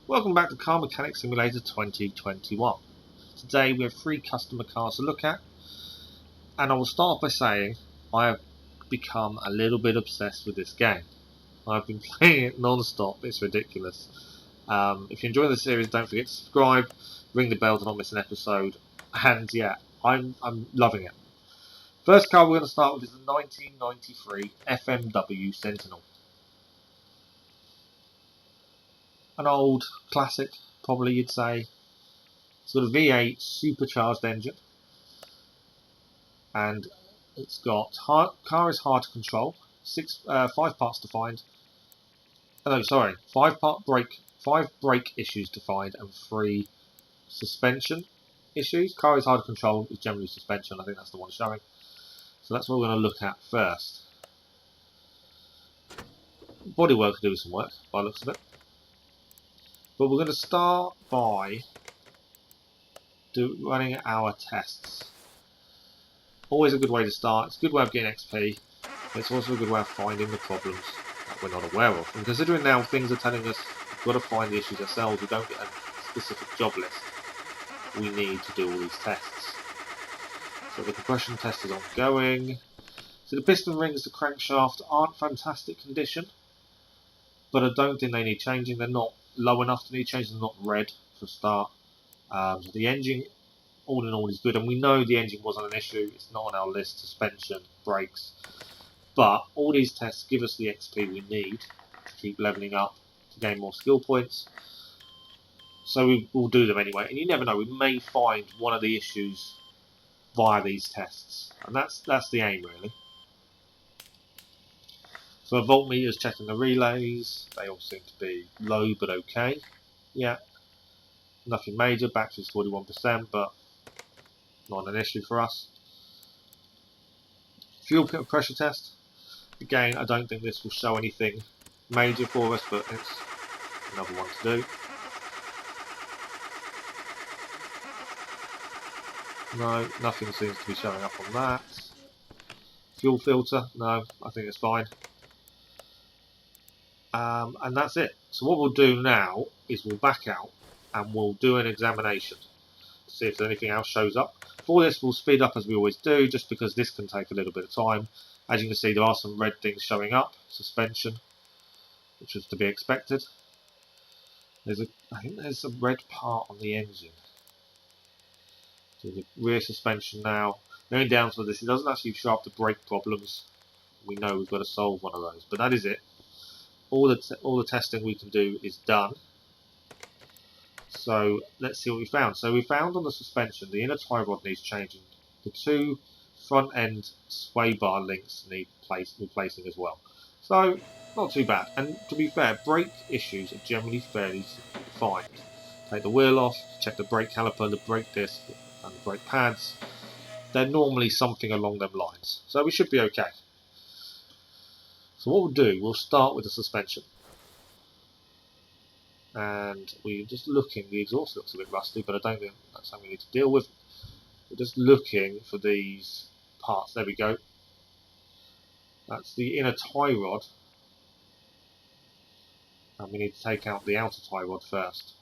Welcome back to Car Mechanic Simulator 2021. Today we have 3 customer cars to look at, and I will start by saying I have become a little bit obsessed with this game. I've been playing it non-stop, it's ridiculous. If you enjoy the series, don't forget to subscribe, ring the bell to not miss an episode, and yeah, I'm loving it. First car we're going to start with is the 1993 FMW Sentinel. An old classic, probably you'd say. It's got a V8 supercharged engine, and it's got car is hard to control. 5 parts to find. Oh, no, sorry, 5 brake issues to find, and 3 suspension issues. Car is hard to control is generally suspension. I think that's the one showing. So that's what we're going to look at first. Bodywork could do with some work by the looks of it. But we're going to start by running our tests. Always a good way to start. It's a good way of getting XP. But it's also a good way of finding the problems that we're not aware of. And considering now things are telling us we've got to find the issues ourselves, we don't get a specific job list. We need to do all these tests. So the compression test is ongoing. So the piston rings, the crankshaft aren't fantastic condition, but I don't think they need changing. They're not low enough to need changing. They're not red for a start. So the engine, all in all, is good, and we know the engine wasn't an issue. It's not on our list. Suspension, brakes, but all these tests give us the XP we need to keep leveling up, to gain more skill points. So we will do them anyway, and you never know. We may find one of the issues via these tests, and that's the aim really. So a voltmeter is checking the relays. They all seem to be low but okay. Yeah, nothing major. Battery's 41%, but not an issue for us. Fuel pressure test. Again, I don't think this will show anything major for us, but it's another one to do. No, nothing seems to be showing up on that. Fuel filter, no, I think it's fine. And that's it. So what we'll do now is we'll back out and we'll do an examination to see if anything else shows up. For this, we'll speed up as we always do, just because this can take a little bit of time. As you can see, there are some red things showing up. Suspension, which was to be expected. I think there's a red part on the engine. So the rear suspension now. Going down to this, it doesn't actually show up the brake problems. We know we've got to solve one of those, but that is it. All the testing we can do is done. So let's see what we found. So we found on the suspension, the inner tie rod needs changing. The 2 front end sway bar links need replacing as well. So not too bad. And to be fair, brake issues are generally fairly simple to find. Take the wheel off, check the brake caliper, the brake disc, and the brake pads. They're normally something along them lines. So we should be okay. So what we'll do, we'll start with the suspension. And we're just looking, the exhaust looks a bit rusty, but I don't think that's something we need to deal with. We're just looking for these parts. There we go. That's the inner tie rod. And we need to take out the outer tie rod first.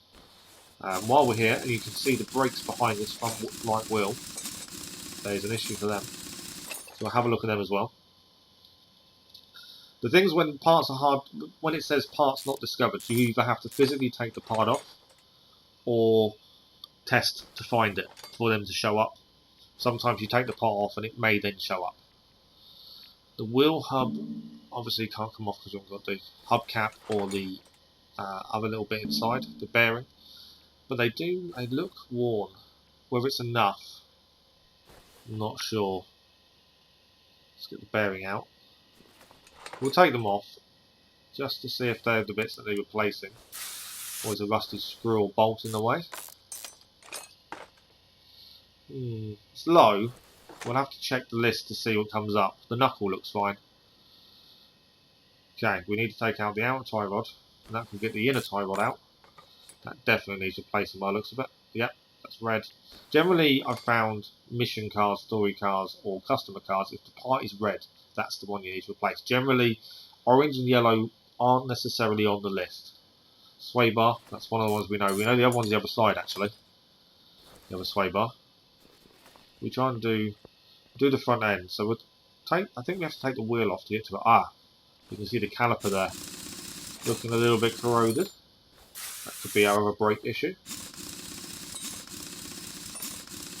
While we're here, and you can see the brakes behind this front right wheel, there's an issue for them. So we'll have a look at them as well. The things when parts are hard, when it says parts not discovered, you either have to physically take the part off or test to find it for them to show up. Sometimes you take the part off and it may then show up. The wheel hub obviously can't come off because we haven't got the hubcap or the other little bit inside, the bearing. But they look worn. Whether it's enough, I'm not sure. Let's get the bearing out. We'll take them off just to see if they're the bits that they're replacing. Or is a rusty screw or bolt in the way? It's low. We'll have to check the list to see what comes up. The knuckle looks fine. Okay, we need to take out the outer tie rod, and that can get the inner tie rod out. That definitely needs replacing by the looks of it. Yep, that's red. Generally, I've found mission cars, story cars, or customer cars, if the part is red, that's the one you need to replace. Generally, orange and yellow aren't necessarily on the list. Sway bar, that's one of the ones we know. We know the other one's the other side actually. The other sway bar. We try and do the front end. So we'll take, I think we have to take the wheel off to get to it. Ah, you can see the caliper there. Looking a little bit corroded. That could be our other brake issue.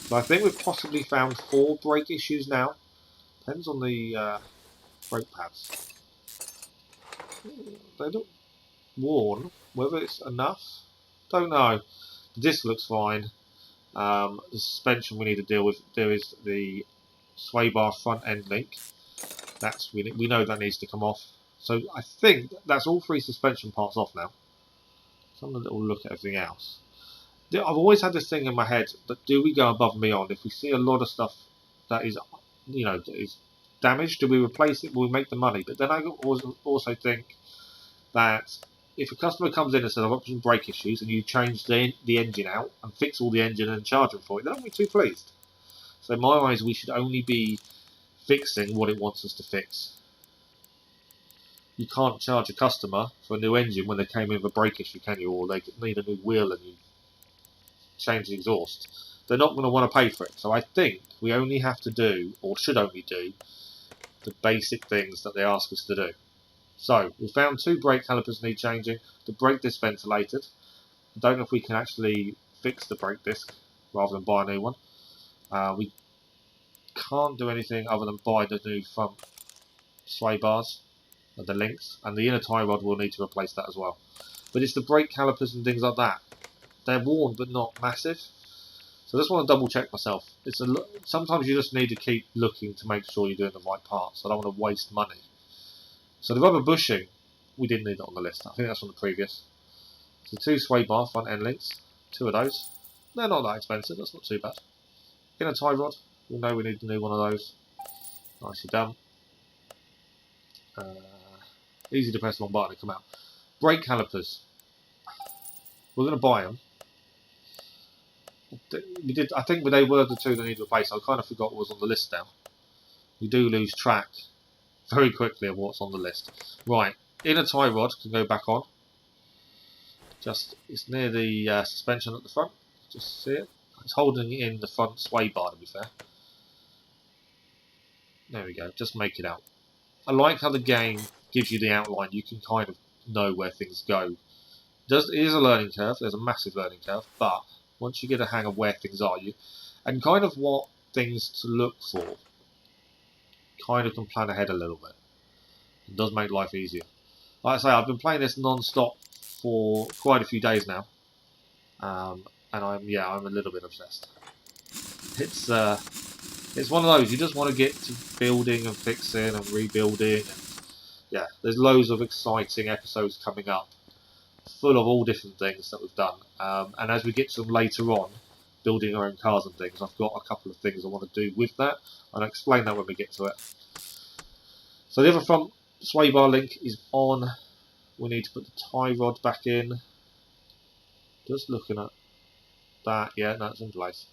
So I think we've possibly found 4 brake issues now. Depends on the brake pads. They look worn. Whether it's enough, don't know. The disc looks fine. The suspension we need to deal with. There is the sway bar front end link. We know that needs to come off. So I think that's all 3 suspension parts off now. So I'm a little look at everything else. I've always had this thing in my head that do we go above and beyond? If we see a lot of stuff that is, that is damaged, do we replace it? Will we make the money? But then I also think that if a customer comes in and says, I've got some brake issues, and you change the engine out and fix all the engine and charge them for it, then I'll be too pleased. So in my eyes, we should only be fixing what it wants us to fix. You can't charge a customer for a new engine when they came in with a brake issue, can you? Or they need a new wheel and you change the exhaust. They're not going to want to pay for it. So I think we only have to do, or should only do, the basic things that they ask us to do. So we found 2 brake calipers need changing. The brake disc ventilated. I don't know if we can actually fix the brake disc rather than buy a new one. We can't do anything other than buy the new front sway bars, the links, and the inner tie rod will need to replace that as well. But it's the brake calipers and things like that. They're worn but not massive. So I just want to double check myself. Sometimes you just need to keep looking to make sure you're doing the right parts. I don't want to waste money. So the rubber bushing, we didn't need it on the list. I think that's on the previous. So 2 sway bar front end links, 2 of those. They're not that expensive, that's not too bad. Inner tie rod, we know we need a new one of those. Nicely done. Easy to press one button to come out. Brake calipers. We're going to buy them. I think they were the 2 that need to replace. I kind of forgot what was on the list now. We do lose track very quickly of what's on the list. Right, inner tie rod can go back on. It's near the suspension at the front. Just see it. It's holding in the front sway bar, to be fair. There we go. Just make it out. I like how the game gives you the outline. You can kind of know where things go. It is a learning curve. There's a massive learning curve, but once you get a hang of where things are, and kind of what things to look for, kind of can plan ahead a little bit. It does make life easier. Like I say, I've been playing this non-stop for quite a few days now, and I'm a little bit obsessed. It's one of those, you just want to get to building and fixing and rebuilding, and yeah, there's loads of exciting episodes coming up, full of all different things that we've done, and as we get to them later on, building our own cars and things, I've got a couple of things I want to do with that, and I'll explain that when we get to it. So the other front sway bar link is on. We need to put the tie rod back in. Just looking at that, yeah, that's in place.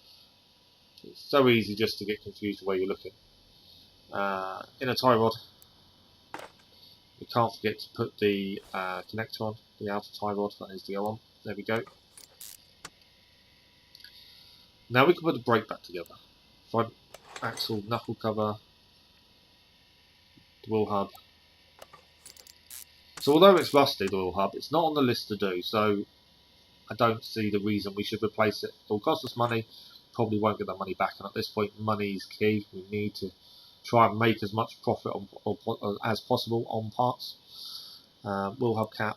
It's so easy just to get confused where you're looking. Inner tie rod. We can't forget to put the connector on, the outer tie rod, that needs to go on. There we go. Now we can put the brake back together. Front axle knuckle cover, the wheel hub. So although it's rusty, the wheel hub, it's not on the list to do, so I don't see the reason we should replace it. It will cost us money, probably won't get that money back, and at this point money is key. We need to try and make as much profit as possible on parts. Wheel hub cap.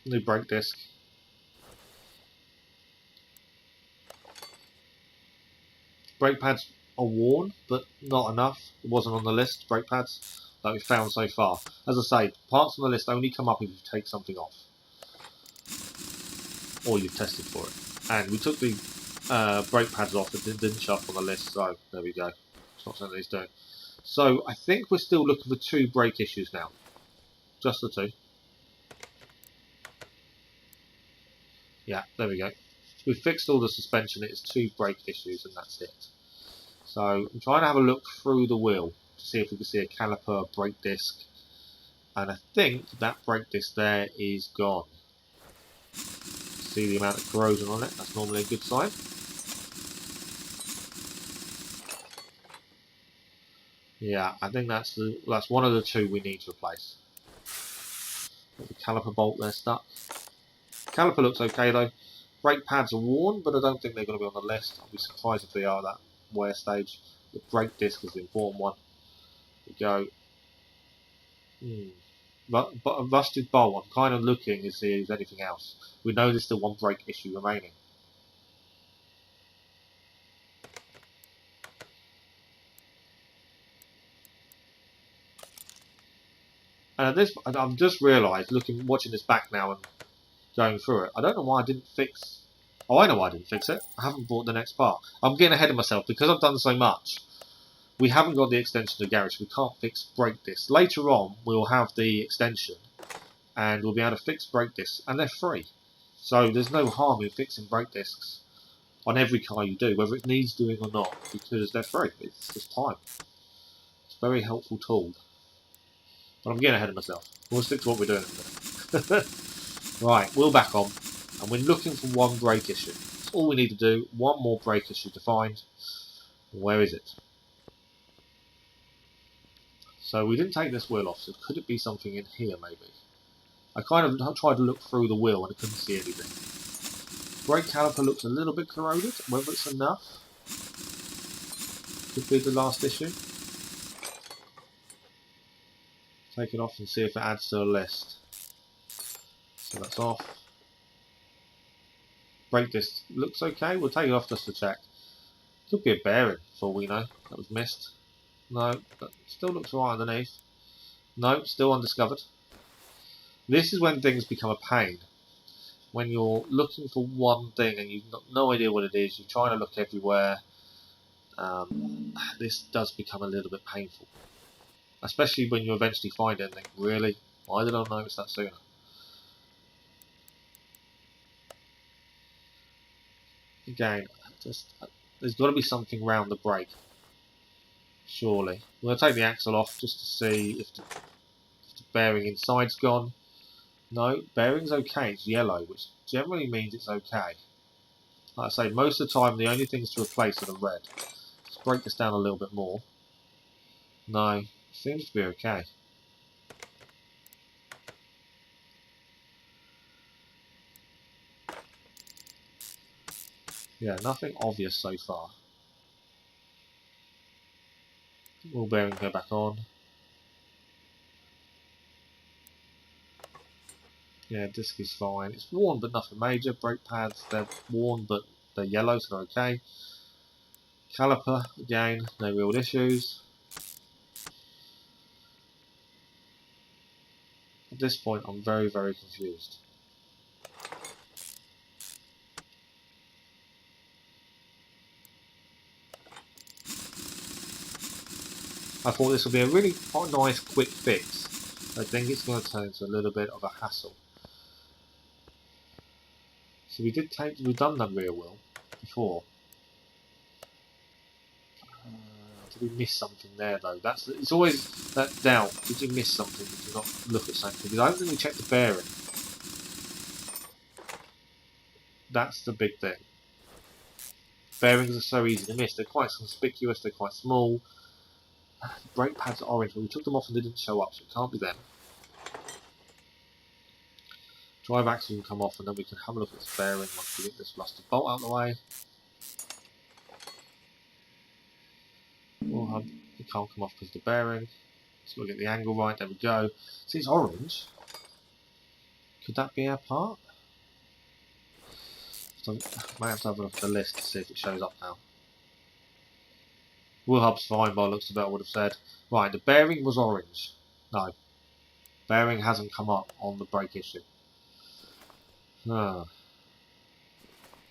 New brake disc. Brake pads are worn, but not enough. It wasn't on the list, brake pads, that we've found so far. As I say, parts on the list only come up if you take something off, or you've tested for it. And we took the brake pads off, it didn't show up on the list, so there we go. It's not something he's doing. So I think we're still looking for 2 brake issues now. Just the 2. Yeah, there we go. We've fixed all the suspension, it's 2 brake issues and that's it. So I'm trying to have a look through the wheel to see if we can see a caliper, brake disc, And I think that brake disc there is gone. See the amount of corrosion on it, that's normally a good sign. Yeah, I think that's one of the two we need to replace. The caliper bolt there stuck. Caliper looks okay though. Brake pads are worn, but I don't think they're going to be on the list. I'll be surprised if they are at that wear stage. The brake disc is the important one. There we go. But a rusted bolt, I'm kind of looking to see if there's anything else. We know there's still one brake issue remaining. And at this, I've just realised, watching this back now and going through it, I don't know why I didn't fix. Oh, I know why I didn't fix it. I haven't bought the next part. I'm getting ahead of myself because I've done so much. We haven't got the extension to the garage. We can't fix brake discs. Later on, we'll have the extension, and we'll be able to fix brake discs, and they're free. So there's no harm in fixing brake discs on every car you do, whether it needs doing or not, because they're free. It's just time. It's a very helpful tool. But I'm getting ahead of myself. We'll stick to what we're doing in a minute. Right, wheel back on, and we're looking for one brake issue. That's all we need to do. One more brake issue to find. Where is it? So we didn't take this wheel off, so could it be something in here maybe? I kind of tried to look through the wheel and I couldn't see anything. Brake caliper looks a little bit corroded, whether it's enough. Could be the last issue. Take it off and see if it adds to the list. So that's off. Brake disc looks okay, we'll take it off just to check. Could be a bearing for all we know, that was missed. No, that still looks right underneath. No, still undiscovered. This is when things become a pain. When you're looking for one thing and you've got no idea what it is, you're trying to look everywhere. This does become a little bit painful. Especially when you eventually find it and think, really? Why did I notice that sooner? Again, there's got to be something round the brake. Surely. We're going to take the axle off just to see if the bearing inside's gone. No, bearing's okay, it's yellow, which generally means it's okay. Like I say, most of the time the only things to replace are the red. Let's break this down a little bit more. No, seems to be okay. Yeah, nothing obvious so far. Wheel bearing go back on. Yeah, disc is fine. It's worn but nothing major. Brake pads, they're worn but they're yellow, so they're okay. Caliper, again, no real issues. At this point, I'm very, very confused. I thought this would be a really nice, quick fix. I think it's going to turn into a little bit of a hassle. So we've done the rear wheel before. Did we miss something there though? It's always that doubt. Did you miss something? Did you not look at something? Because I don't think we checked the bearing. That's the big thing. Bearings are so easy to miss. They're quite conspicuous. They're quite small. The brake pads are orange, but we took them off and they didn't show up, so it can't be them. Drive axle can come off, and then we can have a look at this bearing once we get this rusted bolt out of the way. It can't come off because of the bearing. So we'll get the angle right. There we go. See, it's orange. Could that be our part? So I might have to have a look at the list to see if it shows up now. Wheel hub's fine by the looks of it, I would have said. Right, the bearing was orange. No. Bearing hasn't come up on the brake issue.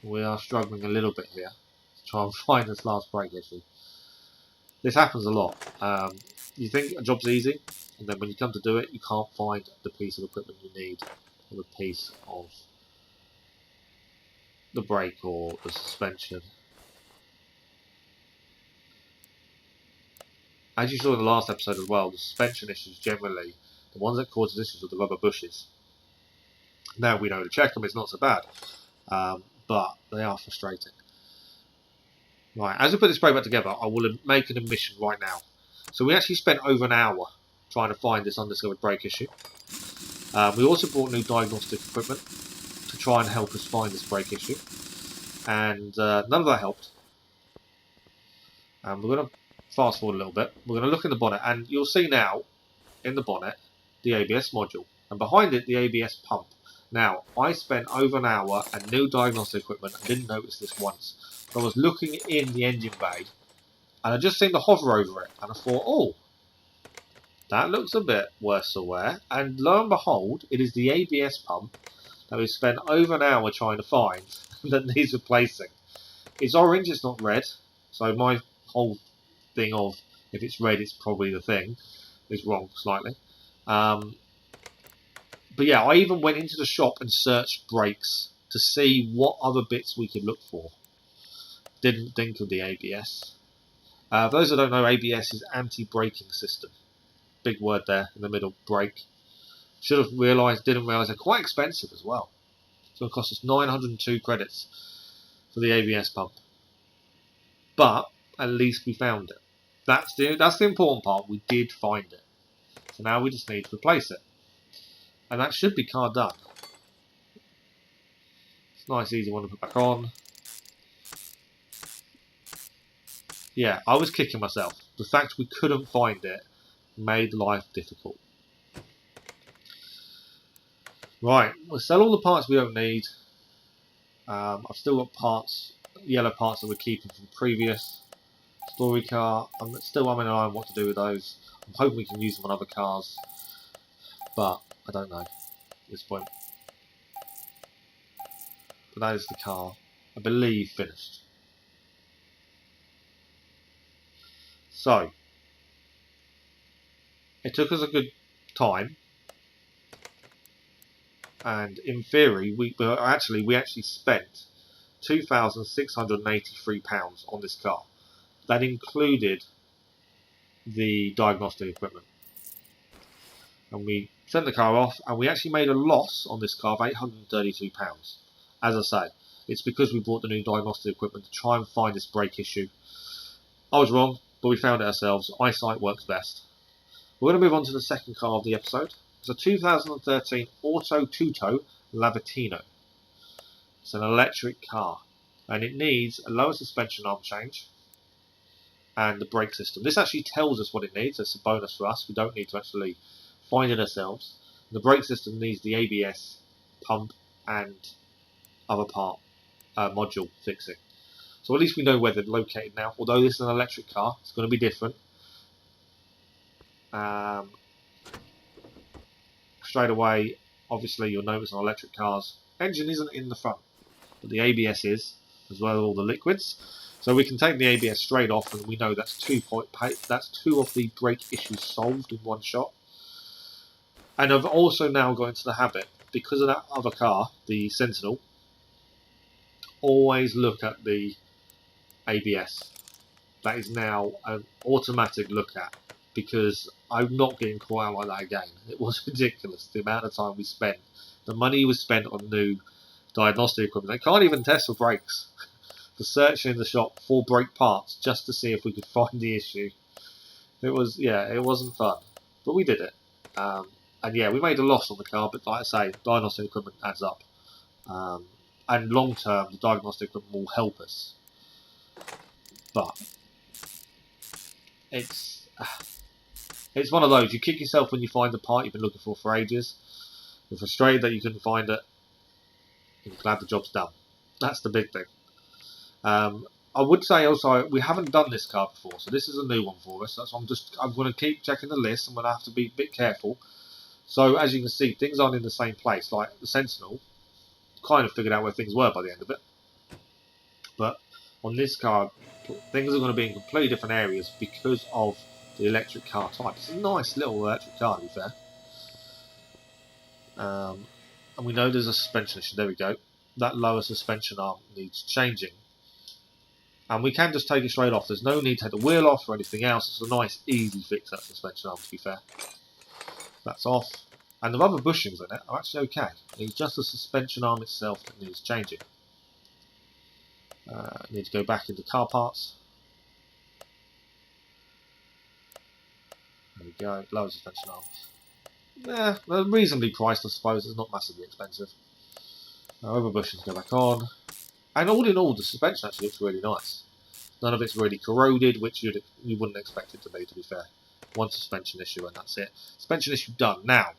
We are struggling a little bit here to try and find this last brake issue. This happens a lot. You think a job's easy, and then when you come to do it, you can't find the piece of equipment you need, or the piece of the brake or the suspension. As you saw in the last episode as well, the suspension issues generally, The ones that cause issues are the rubber bushes. Now we know to check them, it's not so bad. But they are frustrating. Right, as we put this brake back together, I will make an admission right now. So we actually spent over an hour trying to find this undiscovered brake issue. We also bought new diagnostic equipment to try and help us find this brake issue. And none of that helped. And we're going to fast forward a little bit. We're going to look in the bonnet, and you'll see now, in the bonnet, the ABS module. And behind it, the ABS pump. Now, I spent over an hour and new diagnostic equipment and didn't notice this once. I was looking in the engine bay, and I just seemed to hover over it, and I thought, oh, that looks a bit worse for wear. And lo and behold, it is the ABS pump that we spent over an hour trying to find that needs replacing. It's orange, it's not red, so my whole thing of if it's red, it's probably the thing is wrong slightly. But yeah, I even went into the shop and searched brakes to see what other bits we could look for. Didn't think of the ABS. For those that don't know, ABS is anti-braking system. Big word there in the middle, brake. Should have realised, didn't realise they're quite expensive as well. So it cost us 902 credits for the ABS pump. But at least we found it. That's the important part. We did find it. So now we just need to replace it. And that should be car done. It's a nice easy one to put back on. Yeah, I was kicking myself. The fact we couldn't find it made life difficult. Right, we'll sell all the parts we don't need. I've still got parts, yellow parts that we're keeping from previous story car. I'm still umming and ahhing what to do with those. I'm hoping we can use them on other cars, but I don't know at this point. But that is the car, I believe, finished. So, it took us a good time, and in theory, we actually spent £2,683 on this car. That included the diagnostic equipment, and we sent the car off, and we actually made a loss on this car of £832. As I say, it's because we bought the new diagnostic equipment to try and find this brake issue. I was wrong, but we found it ourselves. Eyesight works best. We're going to move on to the second car of the episode. It's a 2013 Auto Tutto Lavatino. It's an electric car, and it needs a lower suspension arm change and the brake system. This actually tells us what it needs. It's a bonus for us. We don't need to actually find it ourselves. The brake system needs the ABS pump and other part module fixing. So at least we know where they're located now. Although this is an electric car, it's going to be different. Straight away, obviously you'll notice on electric cars, engine isn't in the front, but the ABS is, as well as all the liquids. So we can take the ABS straight off, and we know that's two of the brake issues solved in one shot. And I've also now got into the habit, because of that other car, the Sentinel, always look at the ABS. That is now an automatic look at, because I'm not getting caught out like that again. It was ridiculous, the amount of time we spent. The money was spent on new diagnostic equipment. They can't even test for brakes. For searching in the shop for brake parts just to see if we could find the issue. It wasn't fun. But we did it. And yeah, we made a loss on the car, but like I say, diagnostic equipment adds up. And long term, the diagnostic equipment will help us. But it's one of those. You kick yourself when you find the part you've been looking for ages. You're frustrated that you couldn't find it. You're glad the job's done. That's the big thing. I would say also we haven't done this car before, so this is a new one for us. That's why I'm going to keep checking the list. I'm going to have to be a bit careful. So as you can see, things aren't in the same place. Like the Sentinel, kind of figured out where things were by the end of it. But on this car, things are going to be in completely different areas because of the electric car type. It's a nice little electric car, to be fair. And we know there's a suspension issue. There we go. That lower suspension arm needs changing. And we can just take it straight off. There's no need to take the wheel off or anything else. It's a nice, easy fix, that suspension arm, to be fair. That's off. And the rubber bushings in it are actually okay. It's just the suspension arm itself that needs changing. Need to go back into car parts. There we go, lower suspension arm. Yeah, they're reasonably priced, I suppose. It's not massively expensive. Rubber bushings go back on. And all in all, the suspension actually looks really nice. None of it's really corroded, which you wouldn't expect it to be fair. One suspension issue and that's it. Suspension issue done. Now,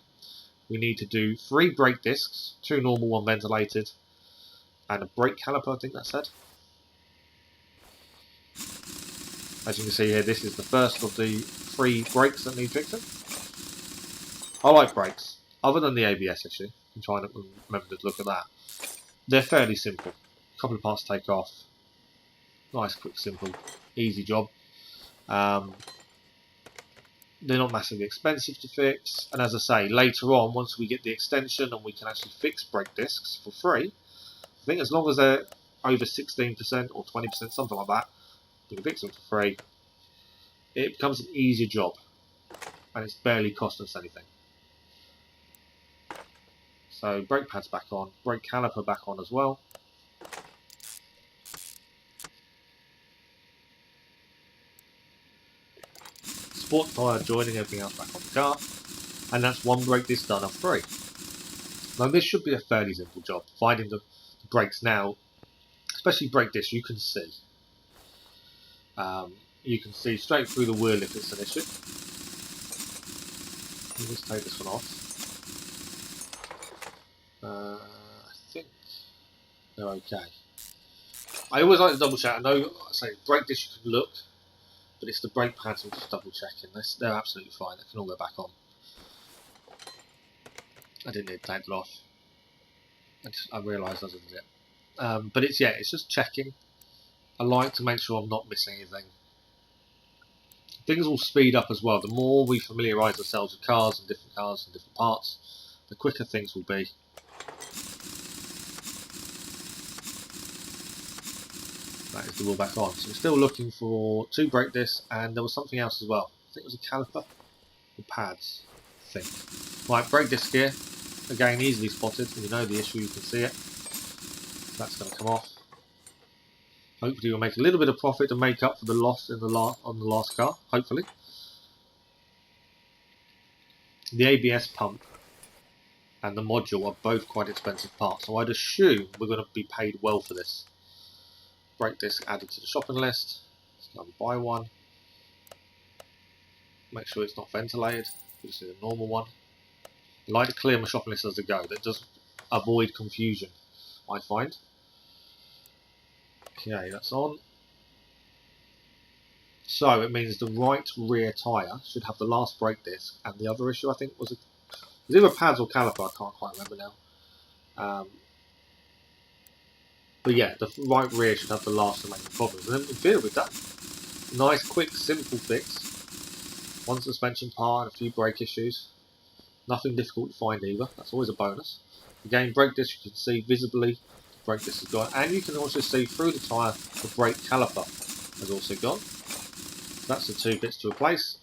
we need to do 3 brake discs, 2 normal, 1 ventilated, and a brake caliper, I think that said. As you can see here, this is the first of the 3 brakes that need fixing. I like brakes, other than the ABS issue. I'm trying to remember to look at that. They're fairly simple. A couple of parts to take off. Nice, quick, simple, easy job. They're not massively expensive to fix. And as I say, later on, once we get the extension and we can actually fix brake discs for free, I think as long as they're over 16% or 20%, something like that, you can fix them for free. It becomes an easier job. And it's barely cost us anything. So brake pads back on, brake caliper back on as well. Sport tyre joining, everything else back on the car. And that's 1 brake disc done of 3. Now this should be a fairly simple job. Finding the brakes now, especially brake discs, you can see. You can see straight through the wheel if it's an issue. Let me just take this one off. I think they're okay. I always like to double check. I know, I say brake discs you can look, but it's the brake pads I'm just double checking. They're absolutely fine. They can all go back on. I didn't need to take it off. I realised I didn't it. But it's just checking. I like to make sure I'm not missing anything. Things will speed up as well. The more we familiarise ourselves with cars and different parts, the quicker things will be. That is the wheel back on. So we're still looking for 2 brake discs, and there was something else as well. I think it was a caliper or pads. I think. Right, brake disc here. Again, easily spotted. When you know the issue, you can see it. So that's going to come off. Hopefully, we'll make a little bit of profit to make up for the loss in on the last car. Hopefully, the ABS pump and the module are both quite expensive parts, so I'd assume we're going to be paid well for this. Brake disc added to the shopping list. Let's go and buy one. Make sure it's not ventilated. This is a normal one. I like to clear my shopping list as I go. That does avoid confusion, I find. Okay, that's on. So it means the right rear tyre should have the last brake disc, and the other issue I think was either pads or caliper. I can't quite remember now. But yeah, the right rear should have the last remaining problems. And then in theory we're done. Nice, quick, simple fix. 1 suspension part and a few brake issues. Nothing difficult to find either. That's always a bonus. Again, brake disc you can see visibly the brake disc is gone, and you can also see through the tyre the brake caliper has also gone. That's the 2 bits to replace.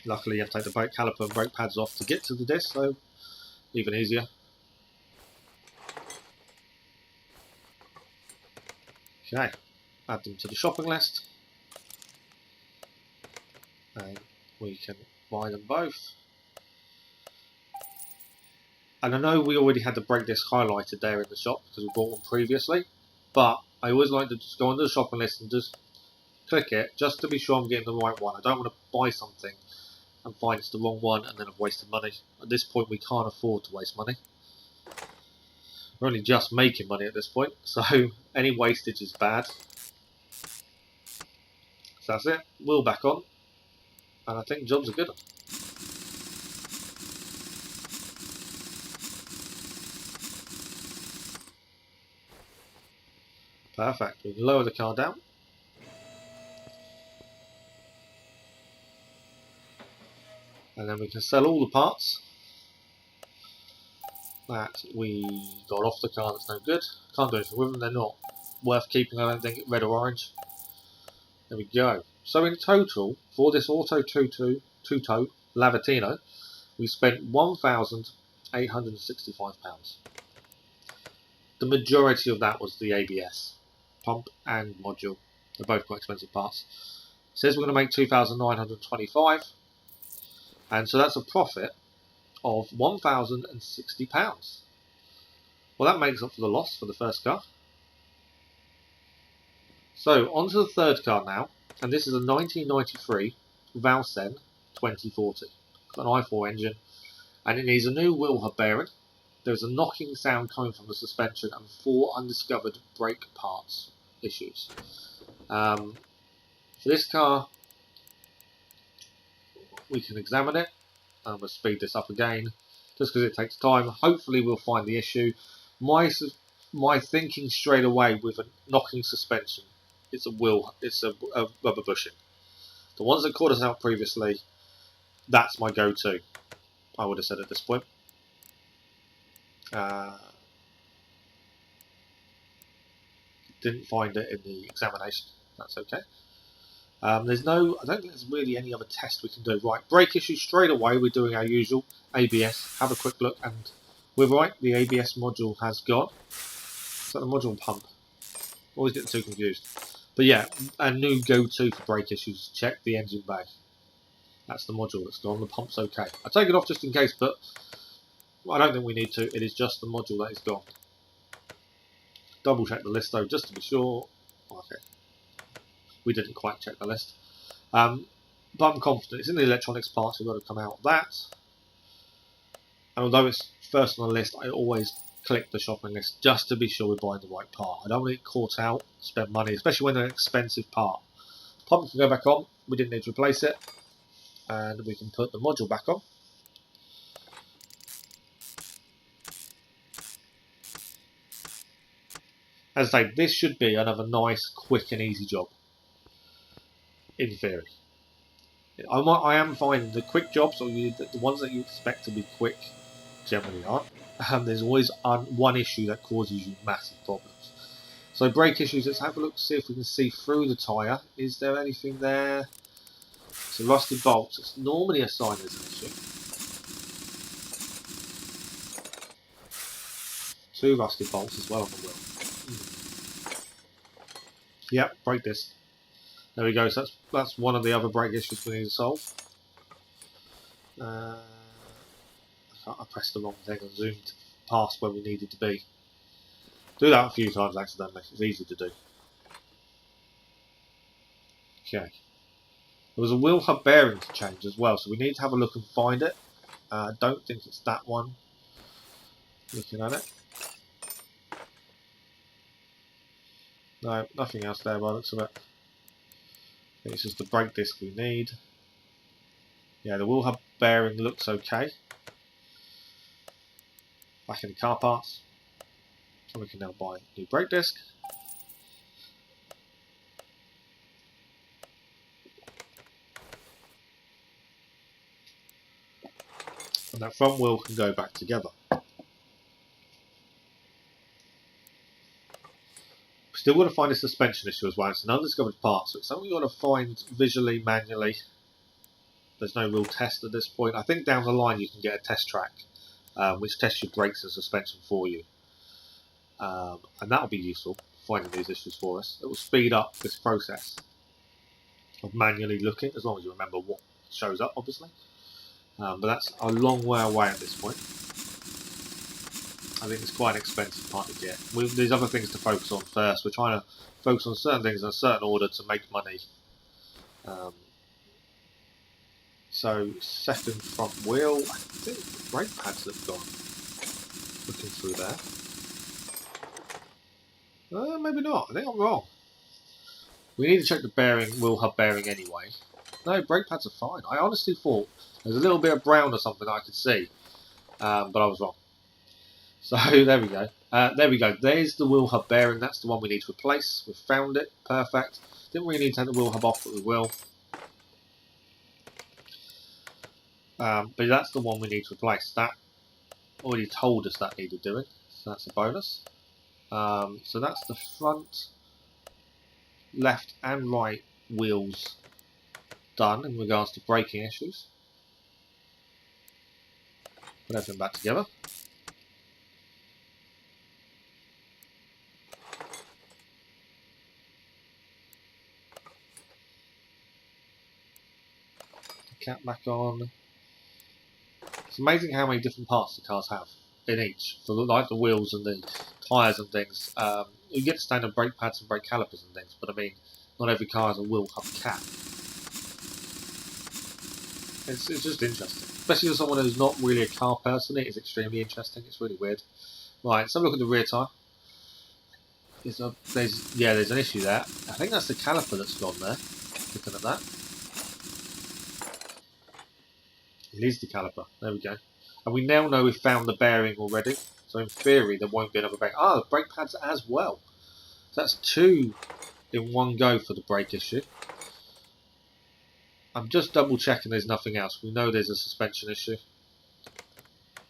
Luckily you have to take the brake caliper and brake pads off to get to the disc, so even easier. Okay, add them to the shopping list. And we can buy them both. And I know we already had the brake disc highlighted there in the shop because we bought one previously, but I always like to just go onto the shopping list and just click it just to be sure I'm getting the right one. I don't want to buy something and find it's the wrong one and then I've wasted money. At this point we can't afford to waste money. We're only just making money at this point, so any wastage is bad. So that's it, wheel back on, and I think jobs are good. Perfect, we can lower the car down. And then we can sell all the parts that we got off the car that's no good. Can't do anything with them, they're not worth keeping, I don't think, red or orange. There we go. So in total, for this auto two-toe Lavatino, we spent £1,865. The majority of that was the ABS, pump and module. They're both quite expensive parts. It says we're going to make £2,925, and so that's a profit of £1,060. Well, that makes up for the loss for the first car. So, on to the third car now, and this is a 1993 Valsen 2040. It's got an i4 engine, and it needs a new wheel hub bearing. There's a knocking sound coming from the suspension and 4 undiscovered brake parts issues. For this car, we can examine it. I'm going to speed this up again, just because it takes time. Hopefully we'll find the issue. My thinking straight away with a knocking suspension, it's a rubber bushing. The ones that caught us out previously, that's my go-to, I would have said at this point. Didn't find it in the examination. That's okay. I don't think there's really any other test we can do. Right, brake issue straight away. We're doing our usual ABS. Have a quick look, and we're right. The ABS module has gone. Is that the module pump? Always get too confused. But yeah, a new go-to for brake issues. Check the engine bay. That's the module that's gone. The pump's okay. I take it off just in case, but I don't think we need to. It is just the module that is gone. Double check the list though, just to be sure. Okay. We didn't quite check the list. But I'm confident. It's in the electronics parts. We've got to come out of that. And although it's first on the list, I always click the shopping list just to be sure we're buying the right part. I don't want to get caught out, spend money, especially when they're an expensive part. Pump can go back on. We didn't need to replace it. And we can put the module back on. As I say, this should be another nice, quick and easy job. In theory. I am finding the quick jobs, or the ones that you expect to be quick, generally aren't. There's always one issue that causes you massive problems. So brake issues, let's have a look, see if we can see through the tyre. Is there anything there? It's a rusted bolt. It's normally a sign there's an issue. 2 rusted bolts as well on the wheel. Yep, brake disc. There we go, so that's one of the other brake issues we need to solve. I pressed the wrong thing and zoomed past where we needed to be. Do that a few times accidentally, it's easy to do. Okay. There was a wheel hub bearing to change as well, so we need to have a look and find it. I don't think it's that one. Looking at it. No, nothing else there by the looks of it. I think it's just the brake disc we need. Yeah, the wheel hub bearing looks okay. Back in the car parts. So we can now buy a new brake disc. And that front wheel can go back together. Still got to find a suspension issue as well. It's an undiscovered part, so it's something you've got to find visually, manually. There's no real test at this point. I think down the line you can get a test track which tests your brakes and suspension for you. And that'll be useful, finding these issues for us. It will speed up this process of manually looking, as long as you remember what shows up, obviously. But that's a long way away at this point. I think it's quite an expensive part to get. There's other things to focus on first. We're trying to focus on certain things in a certain order to make money. So, second front wheel. I think the brake pads have gone. Looking through there. Maybe not. I think I'm wrong. We need to check the wheel hub bearing anyway. No, brake pads are fine. I honestly thought there's a little bit of brown or something I could see. But I was wrong. So there we go. There we go. There's the wheel hub bearing. That's the one we need to replace. We've found it. Perfect. Didn't really need to take the wheel hub off, but we will. But that's the one we need to replace. That already told us that needed doing. So that's a bonus. So that's the front, left and right wheels done in regards to braking issues. Put everything back together. Cap back on. It's amazing how many different parts the cars have in each. For like the wheels and the tyres and things. You get standard brake pads and brake calipers and things, but I mean, not every car has a wheel hub cap. It's just interesting. Especially for someone who's not really a car person, it is extremely interesting. It's really weird. Right, let's have a look at the rear tyre. There's an issue there. I think that's the caliper that's gone there. Looking at that. It is the caliper. There we go. And we now know we've found the bearing already. So in theory, there won't be another bearing. Ah, the brake pads as well. So that's 2 in one go for the brake issue. I'm just double checking there's nothing else. We know there's a suspension issue.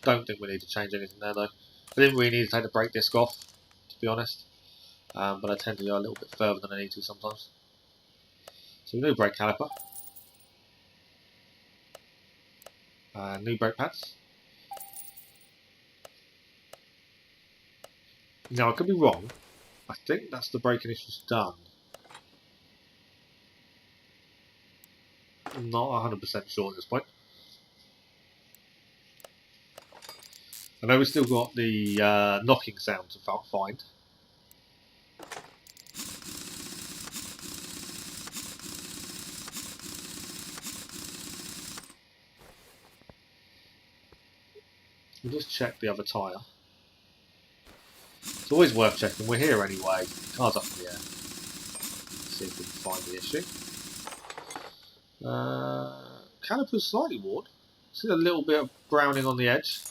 Don't think we need to change anything there though. I didn't really need to take the brake disc off, to be honest. But I tend to go a little bit further than I need to sometimes. So new brake caliper. New brake pads. Now I could be wrong. I think that's the braking issues done. I'm not 100% sure at this point. I know we've still got the knocking sound to find. We'll just check the other tyre. It's always worth checking. We're here anyway. Car's up in the air. Let's see if we can find the issue. Caliper's slightly worn. See a little bit of browning on the edge.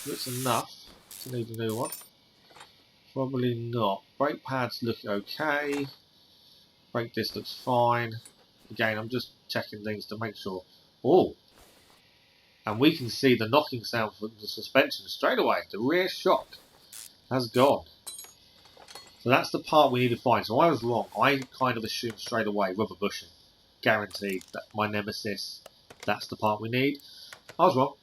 Looks enough to need a new one. Probably not. Brake pads look okay. Brake disc looks fine. Again, I'm just checking things to make sure. Oh! And we can see the knocking sound from the suspension straight away. The rear shock has gone. So that's the part we need to find. So I was wrong. I kind of assumed straight away rubber bushing. Guaranteed that my nemesis, that's the part we need. I was wrong.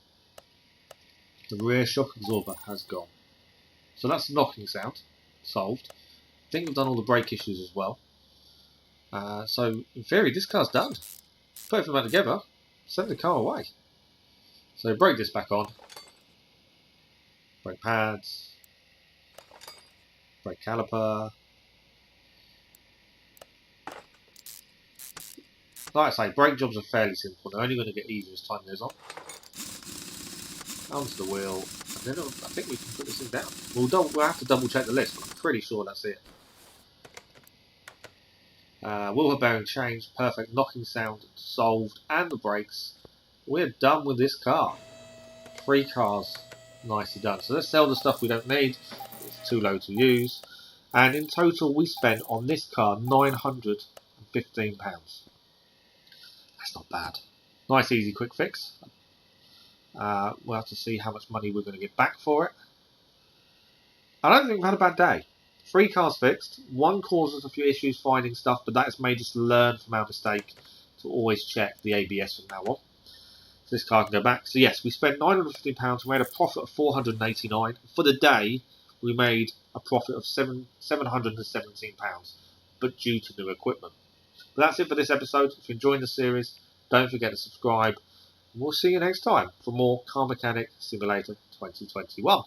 The rear shock absorber has gone. So that's the knocking sound solved. I think we've done all the brake issues as well. So in theory this car's done. Put everything back together, send the car away. So brake disc back on. Brake pads. Brake caliper. Like I say, brake jobs are fairly simple. They're only going to get easier as time goes on. Onto the wheel, and then I think we can put this thing down. We'll have to double check the list, but I'm pretty sure that's it. Wheel bearing changed, perfect. Knocking sound solved, and the brakes. We're done with this car. 3 cars, nicely done. So let's sell the stuff we don't need. It's too low to use. And in total, we spent on this car £915. That's not bad. Nice, easy, quick fix. We'll have to see how much money we're going to get back for it. I don't think we've had a bad day. 3 cars fixed. 1 causes a few issues finding stuff, but that has made us learn from our mistake to always check the ABS from now on. So this car can go back. So yes, we spent £950. We made a profit of £489. For the day, we made a profit of £717, but due to new equipment. But that's it for this episode. If you're enjoying the series, don't forget to subscribe. And we'll see you next time for more Car Mechanic Simulator 2021.